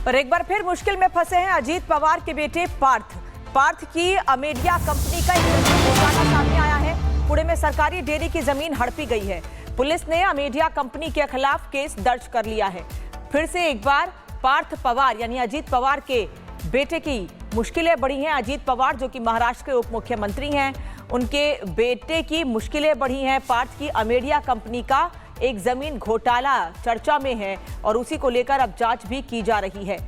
और एक बार फिर मुश्किल में फंसे हैं अजीत पवार के बेटे पार्थ की अमेडिया कंपनी का घोटाला सामने आया है। पुणे में सरकारी डेयरी की जमीन हड़पी गई है। पुलिस ने अमेडिया कंपनी के खिलाफ केस दर्ज कर लिया है। फिर से एक बार पार्थ पवार यानी अजीत पवार के बेटे की मुश्किलें बढ़ी हैं। अजीत पवार जो कि महाराष्ट्र के उप मुख्यमंत्री हैं, उनके बेटे की मुश्किलें बढ़ी हैं। पार्थ की अमेडिया कंपनी का एक जमीन घोटाला चर्चा में है और उसी को लेकर अब जांच भी की जा रही है।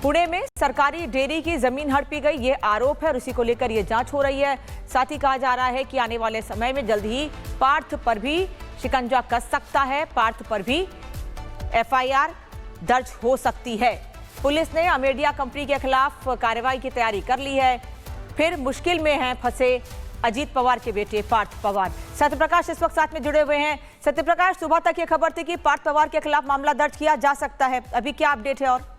पुणे में सरकारी डेयरी की जमीन हड़पी गई, ये आरोप है और उसी को लेकर ये जांच हो रही है। साथ ही कहा जा रहा है कि आने वाले समय में जल्द ही पार्थ पर भी शिकंजा कस सकता है, पार्थ पर भी एफआईआर दर्ज हो सकती है। पुलिस ने अमेडिया कंपनी के खिलाफ कार्रवाई की तैयारी कर ली है। फिर मुश्किल में हैं फंसे अजीत पवार के बेटे पार्थ पवार। सत्यप्रकाश इस वक्त साथ में जुड़े हुए हैं। सत्यप्रकाश, सुबह तक ये खबर थी कि पार्थ पवार के खिलाफ मामला दर्ज किया जा सकता है, अभी क्या अपडेट है? और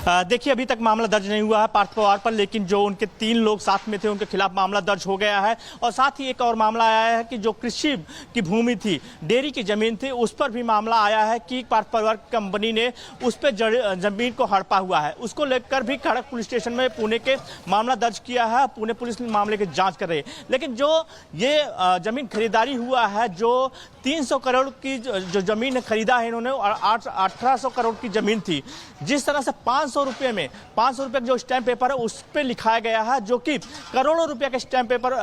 देखिए, अभी तक मामला दर्ज नहीं हुआ है पार्थ पवार पर, लेकिन जो उनके 3 लोग साथ में थे उनके खिलाफ मामला दर्ज हो गया है। और साथ ही एक और मामला आया है कि जो कृषि की भूमि थी, डेयरी की जमीन थी, उस पर भी मामला आया है कि पार्थ पवार कंपनी ने उस पर जमीन को हड़पा हुआ है। उसको लेकर भी खड़क पुलिस स्टेशन में पुणे के मामला दर्ज किया है। पुणे पुलिस मामले की जाँच कर रही है। लेकिन जो ये जमीन खरीदारी हुआ है, जो 300 करोड़ की जो जमीन खरीदा है इन्होंने, और 1800 करोड़ की जमीन थी, जिस तरह से 500 रुपये में 500 रुपये का जो स्टैम्प पेपर है उस पर लिखाया गया है, जो कि करोड़ों रुपए का स्टैम्प पेपर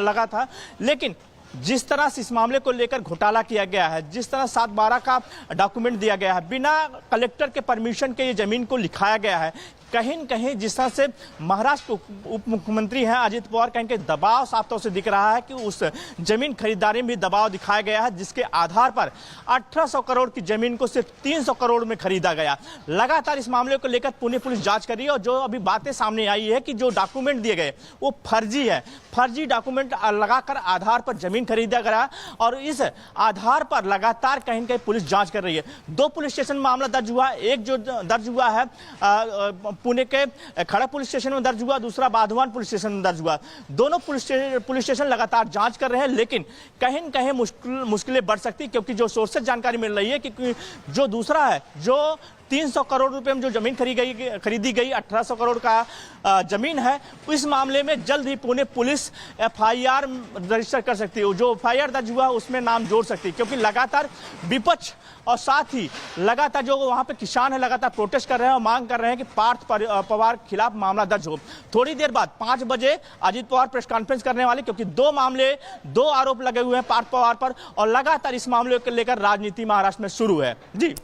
लगा था। लेकिन जिस तरह से इस मामले को लेकर घोटाला किया गया है, जिस तरह 7/12 का डॉक्यूमेंट दिया गया है, बिना कलेक्टर के परमिशन के ये जमीन को लिखाया गया है, कहीं न कहीं जिस तरह से महाराष्ट्र के उप मुख्यमंत्री हैं अजीत पवार, कहीं के दबाव साफ तौर से दिख रहा है कि उस जमीन खरीदारी में भी दबाव दिखाया गया है, जिसके आधार पर 1800 करोड़ की जमीन को सिर्फ 300 करोड़ में खरीदा गया। लगातार इस मामले को लेकर पुणे पुलिस जांच कर रही है और जो अभी बातें सामने आई है कि जो डॉक्यूमेंट दिए गए वो फर्जी है, फर्जी डॉक्यूमेंट लगाकर आधार पर जमीन खरीदा गया और इस आधार पर लगातार कहीं न कहीं पुलिस जांच कर रही है। 2 पुलिस स्टेशन में मामला दर्ज हुआ है। एक जो दर्ज हुआ है पुणे के खड़क पुलिस स्टेशन में दर्ज हुआ, दूसरा बाधवान पुलिस स्टेशन में दर्ज हुआ। दोनों पुलिस स्टेशन लगातार जांच कर रहे हैं, लेकिन कहीं न कहीं मुश्किलें बढ़ सकती, क्योंकि जो सोर्सेज जानकारी मिल रही है कि जो दूसरा है, जो 300 करोड़ रुपए में जो जमीन खरीदी गई 1800 करोड़ का जमीन है, इस मामले में जल्द ही पुणे पुलिस एफआईआर रजिस्टर कर सकती है। जो एफआईआर दर्ज हुआ है उसमें नाम जोड़ सकती है, क्योंकि लगातार विपक्ष और साथ ही लगातार जो वहां पे किसान है लगातार प्रोटेस्ट कर रहे हैं और मांग कर रहे हैं कि पार्थ पवार के खिलाफ मामला दर्ज हो। थोड़ी देर बाद 5 बजे अजीत पवार प्रेस कॉन्फ्रेंस करने वाले, क्योंकि 2 आरोप लगे हुए हैं पार्थ पवार पर और लगातार इस मामले को लेकर राजनीति महाराष्ट्र में शुरू है। जी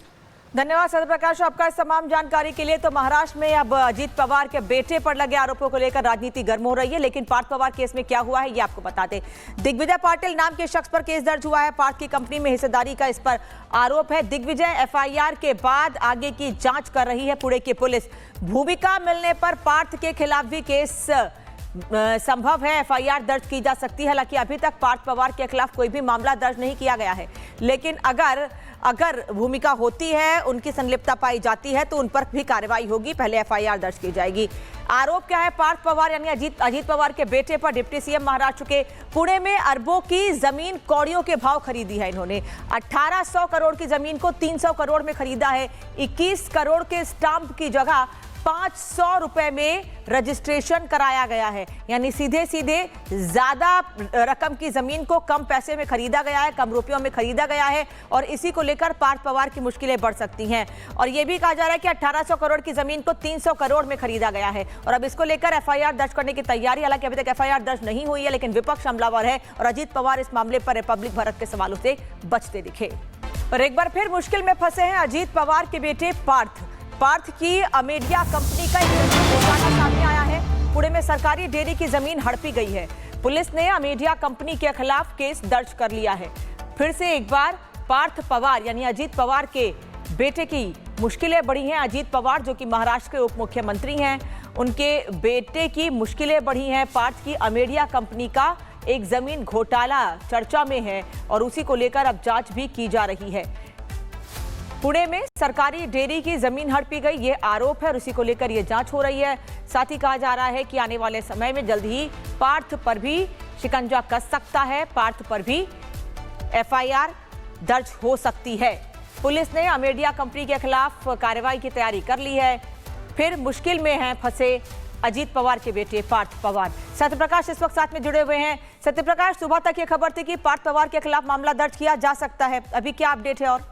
धन्यवाद सत्यप्रकाश आपका इस तमाम जानकारी के लिए। तो महाराष्ट्र में अब अजीत पवार के बेटे पर लगे आरोपों को लेकर राजनीति गर्म हो रही है, लेकिन पार्थ पवार केस में क्या हुआ है ये आपको बता दें। दिग्विजय पाटिल नाम के शख्स पर केस दर्ज हुआ है। पार्थ की कंपनी में हिस्सेदारी का इस पर आरोप है। दिग्विजय एफआईआर के बाद आगे की जांच कर रही है पुणे की पुलिस। भूमिका मिलने पर पार्थ के खिलाफ भी केस संभव है, एफआईआर दर्ज की जा सकती है। हालांकि अभी तक पार्थ पवार के खिलाफ कोई भी मामला दर्ज नहीं किया गया है, लेकिन अगर भूमिका होती है, उनकी संलिप्तता पाई जाती है तो उन पर भी कार्रवाई होगी, पहले एफआईआर दर्ज की जाएगी। आरोप क्या है? पार्थ पवार यानी अजीत पवार के बेटे पर डिप्टी सीएम महाराष्ट्र के पुणे में अरबों की जमीन कौड़ियों के भाव खरीदी है इन्होंने। 1800 करोड़ की जमीन को 300 करोड़ में खरीदा है। 21 करोड़ के स्टाम्प की जगह 500 रुपए में रजिस्ट्रेशन कराया गया है, यानी सीधे ज्यादा रकम की जमीन को कम पैसे में खरीदा गया है, कम रुपयों में खरीदा गया है और इसी को लेकर पार्थ पवार की मुश्किलें बढ़ सकती हैं। और यह भी कहा जा रहा है कि 1800 करोड़ की जमीन को 300 करोड़ में खरीदा गया है और अब इसको लेकर एफआईआर दर्ज करने की तैयारी। हालांकि अभी तक एफआईआर दर्ज नहीं हुई है, लेकिन विपक्ष हमलावर है और अजीत पवार इस मामले पर रिपब्लिक भारत के सवालों से बचते दिखे। और एक बार फिर मुश्किल में फंसे हैं अजीत पवार के बेटे पार्थ की अमेडिया कंपनी का घोटाला सामने आया है। पुणे में सरकारी डेयरी की जमीन हड़पी गई है। पुलिस ने अमेडिया कंपनी के खिलाफ केस दर्ज कर लिया है। फिर से एक बार पार्थ पवार यानी अजीत पवार के बेटे की मुश्किलें बढ़ी हैं। अजीत पवार जो कि महाराष्ट्र के उप मुख्यमंत्री हैं, उनके बेटे की मुश्किलें बढ़ी हैं। पार्थ की अमेडिया कंपनी का एक जमीन घोटाला चर्चा में है और उसी को लेकर अब जांच भी की जा रही है। पुणे में सरकारी डेयरी की जमीन हड़पी गई, ये आरोप है और उसी को लेकर ये जांच हो रही है। साथ ही कहा जा रहा है कि आने वाले समय में जल्द ही पार्थ पर भी शिकंजा कस सकता है, पार्थ पर भी एफआईआर दर्ज हो सकती है। पुलिस ने अमेडिया कंपनी के खिलाफ कार्रवाई की तैयारी कर ली है। फिर मुश्किल में हैं फंसे अजीत पवार के बेटे पार्थ पवार। सत्यप्रकाश इस वक्त साथ में जुड़े हुए हैं। सत्यप्रकाश, सुबह तक ये खबर थी कि पार्थ पवार के खिलाफ मामला दर्ज किया जा सकता है, अभी क्या अपडेट है? और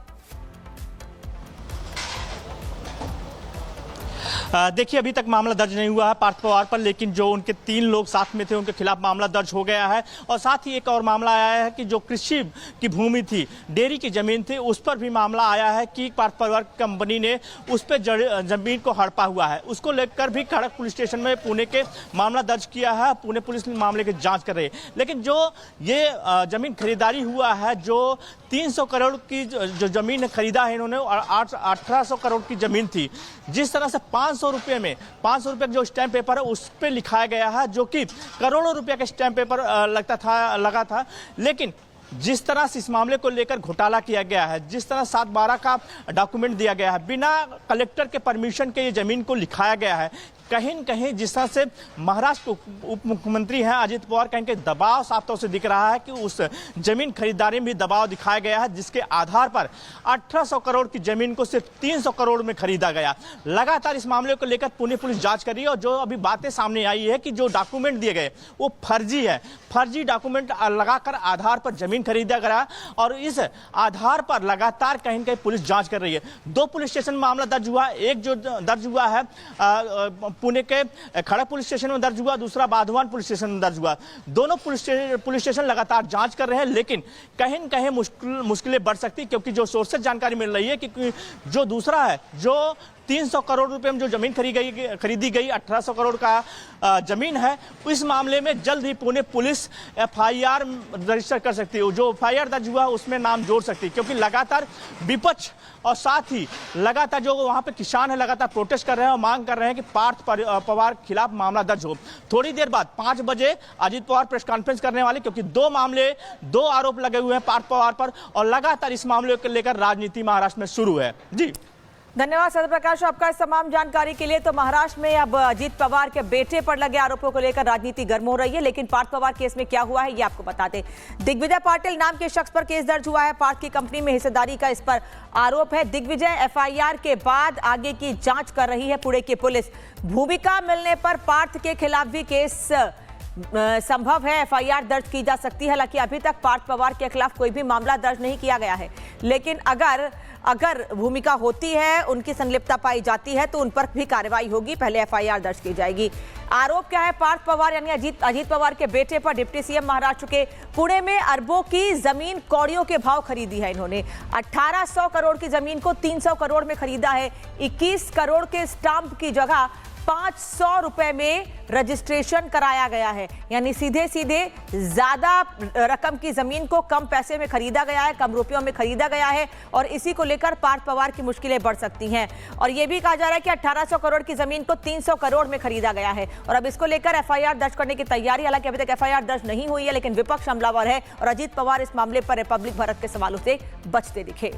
देखिए, अभी तक मामला दर्ज नहीं हुआ है पार्थ पवार पर, लेकिन जो उनके 3 लोग साथ में थे उनके खिलाफ मामला दर्ज हो गया है। और साथ ही एक और मामला आया है कि जो कृषि की भूमि थी, डेयरी की जमीन थी, उस पर भी मामला आया है कि पार्थ पवार कंपनी ने उस पर जमीन को हड़पा हुआ है। उसको लेकर भी खड़क पुलिस स्टेशन में पुणे के मामला दर्ज किया है। पुणे पुलिस मामले की जाँच कर रही है। लेकिन जो ये जमीन खरीदारी हुआ है, जो 300 करोड़ की जो जमीन खरीदा है इन्होंने, 1800 करोड़ की जमीन थी, जिस तरह से 500 रुपये में 500 रुपये जो स्टैम्प पेपर है उस पर लिखाया गया है, जो कि करोड़ों रुपए का स्टैम्प पेपर लगा था। लेकिन जिस तरह से इस मामले को लेकर घोटाला किया गया है, जिस तरह 7/12 का डॉक्यूमेंट दिया गया है, बिना कलेक्टर के परमिशन के ये जमीन को लिखाया गया है, कहीं न कहीं जिस तरह से महाराष्ट्र उप मुख्यमंत्री हैं अजीत पवार, कहीं के दबाव साफ तौर से दिख रहा है कि उस जमीन खरीदारी में भी दबाव दिखाया गया है, जिसके आधार पर 1800 करोड़ की जमीन को सिर्फ 300 करोड़ में खरीदा गया। लगातार इस मामले को लेकर पुणे पुलिस जांच कर रही है। और जो अभी बातें सामने आई है कि जो डॉक्यूमेंट दिए गए वो फर्जी है, फर्जी डॉक्यूमेंट लगाकर आधार पर जमीन खरीदा गया, और इस आधार पर लगातार कहीं न कहीं पुलिस जांच कर रही है। 2 पुलिस स्टेशन में मामला दर्ज हुआ, एक जो दर्ज हुआ है पुणे के खड़क पुलिस स्टेशन में दर्ज हुआ, दूसरा बाधवान पुलिस स्टेशन में दर्ज हुआ। दोनों पुलिस स्टेशन लगातार जांच कर रहे हैं, लेकिन कहीं न कहीं मुश्किलें बढ़ सकती, क्योंकि जो सोर्सेज जानकारी मिल रही है कि जो दूसरा है, जो 300 करोड़ रुपए में जो जमीन खरीदी गई 1800 करोड़ का जमीन है, इस मामले में जल्द ही पुणे पुलिस FIR रजिस्टर कर सकती है। जो FIR दर्ज हुआ उसमें नाम जोड़ सकती है, क्योंकि लगातार विपक्ष और साथ ही लगातार जो वहां पे किसान है लगातार प्रोटेस्ट कर रहे हैं और मांग कर रहे हैं कि पार्थ पवार के खिलाफ मामला दर्ज हो। थोड़ी देर बाद 5 बजे अजीत पवार प्रेस कॉन्फ्रेंस करने वाले, क्योंकि 2 आरोप लगे हुए हैं पार्थ पवार पर, और लगातार इस मामले को लेकर राजनीति महाराष्ट्र में शुरू है। जी धन्यवाद सत्यप्रकाश आपका इस तमाम जानकारी के लिए। तो महाराष्ट्र में अब अजीत पवार के बेटे पर लगे आरोपों को लेकर राजनीति गर्म हो रही है, लेकिन पार्थ पवार केस में क्या हुआ है ये आपको बता दें। दिग्विजय पाटिल नाम के शख्स पर केस दर्ज हुआ है। पार्थ की कंपनी में हिस्सेदारी का इस पर आरोप है। दिग्विजय FIR के बाद आगे की जांच कर रही है पुणे की पुलिस। भूमिका मिलने पर पार्थ के खिलाफ भी केस संभव है, FIR दर्ज की जा सकती है। हालांकि अभी तक पार्थ पवार के खिलाफ कोई भी मामला दर्ज नहीं किया गया है, लेकिन अगर भूमिका होती है, उनकी संलिप्तता पाई जाती है, तो उन पर भी कार्रवाई होगी। पहले FIR दर्ज की जाएगी। आरोप क्या है? पार्थ पवार यानी अजीत पवार के बेटे पर डिप्टी CM महाराष्ट्र के पुणे में अरबों की जमीन कौड़ियों के भाव खरीदी है इन्होंने। 1800 करोड़ की जमीन को 300 करोड़ में खरीदा है। 21 करोड़ के स्टाम्प की जगह 500 रुपए में रजिस्ट्रेशन कराया गया है, यानी सीधे ज्यादा रकम की जमीन को कम पैसे में खरीदा गया है, कम रुपयों में खरीदा गया है, और इसी को लेकर पार्थ पवार की मुश्किलें बढ़ सकती हैं। और यह भी कहा जा रहा है कि 1800 करोड़ की जमीन को 300 करोड़ में खरीदा गया है, और अब इसको लेकर FIR दर्ज करने की तैयारी। हालांकि अभी तक FIR दर्ज नहीं हुई है, लेकिन विपक्ष हमलावर है और अजीत पवार इस मामले पर रिपब्लिक भारत के सवालों से बचते दिखे।